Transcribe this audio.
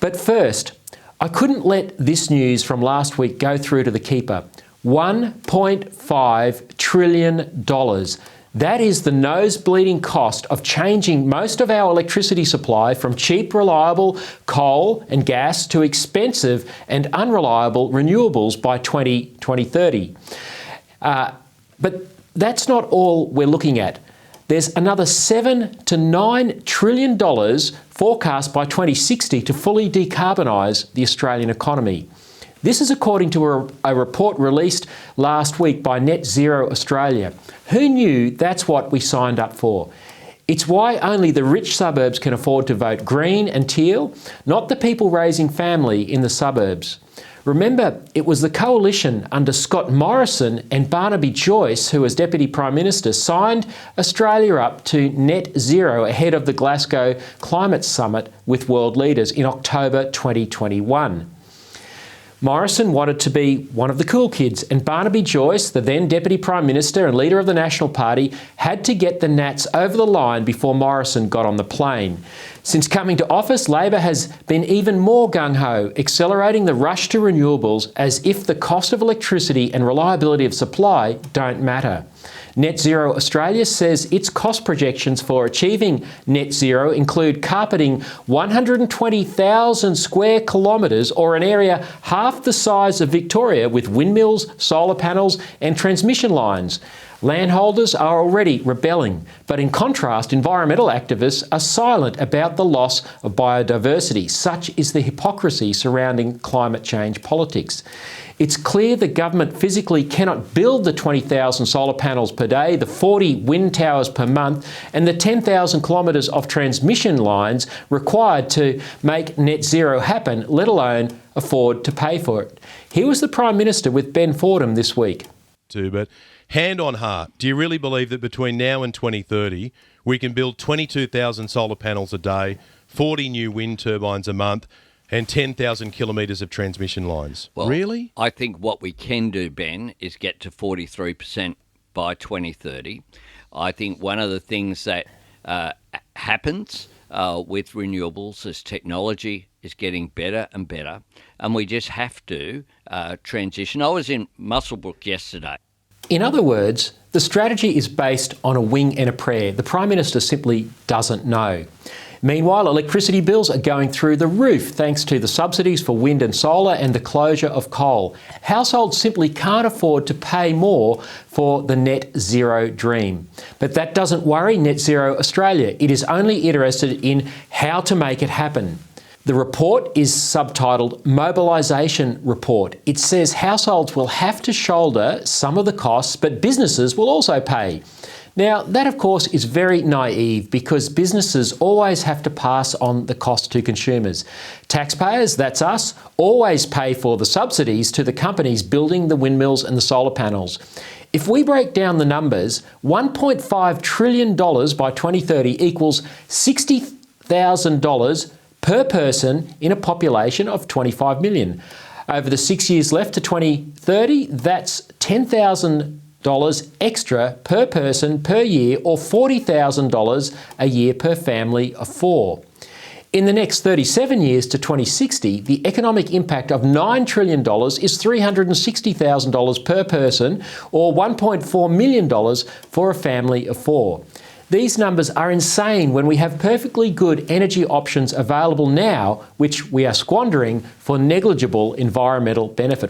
But first, I couldn't let this news from last week go through to the keeper. $1.5 trillion. That is the nose-bleeding cost of changing most of our electricity supply from cheap, reliable coal and gas to expensive and unreliable renewables by 2030. But that's not all we're looking at. There's another $7 to $9 trillion forecast by 2060 to fully decarbonise the Australian economy. This is according to a report released last week by Net Zero Australia. Who knew that's what we signed up for? It's why only the rich suburbs can afford to vote green and teal, not the people raising family in the suburbs. Remember, it was the coalition under Scott Morrison and Barnaby Joyce, who as Deputy Prime Minister, signed Australia up to net zero ahead of the Glasgow Climate Summit with world leaders in October 2021. Morrison wanted to be one of the cool kids, and Barnaby Joyce, the then Deputy Prime Minister and leader of the National Party, had to get the Nats over the line before Morrison got on the plane. Since coming to office, Labor has been even more gung-ho, accelerating the rush to renewables as if the cost of electricity and reliability of supply don't matter. Net Zero Australia says its cost projections for achieving net zero include carpeting 120,000 square kilometres, or an area half the size of Victoria, with windmills, solar panels and transmission lines. Landholders are already rebelling, but in contrast, environmental activists are silent about the loss of biodiversity. Such is the hypocrisy surrounding climate change politics. It's clear the government physically cannot build the 20,000 solar panels per day, the 40 wind towers per month, and the 10,000 kilometres of transmission lines required to make net zero happen, let alone afford to pay for it. Here was the Prime Minister with Ben Fordham this week. But hand on heart, do you really believe that between now and 2030 we can build 22,000 solar panels a day, 40 new wind turbines a month, and 10,000 kilometres of transmission lines? Well, really? I think what we can do, Ben, is get to 43% by 2030. I think one of the things that happens with renewables is technology is getting better and better, and we just have to transition. I was in Muswellbrook yesterday. In other words, the strategy is based on a wing and a prayer. The Prime Minister simply doesn't know. Meanwhile, electricity bills are going through the roof thanks to the subsidies for wind and solar and the closure of coal. Households simply can't afford to pay more for the net zero dream. But that doesn't worry Net Zero Australia. It is only interested in how to make it happen. The report is subtitled Mobilisation Report. It says households will have to shoulder some of the costs, but businesses will also pay. Now, that of course is very naive, because businesses always have to pass on the cost to consumers. Taxpayers, that's us, always pay for the subsidies to the companies building the windmills and the solar panels. If we break down the numbers, $1.5 trillion by 2030 equals $60,000 per person in a population of 25 million. Over the 6 years left to 2030, that's $10,000 extra per person per year, or $40,000 a year per family of four. In the next 37 years to 2060, the economic impact of $9 trillion is $360,000 per person, or $1.4 million for a family of four. These numbers are insane when we have perfectly good energy options available now, which we are squandering for negligible environmental benefit.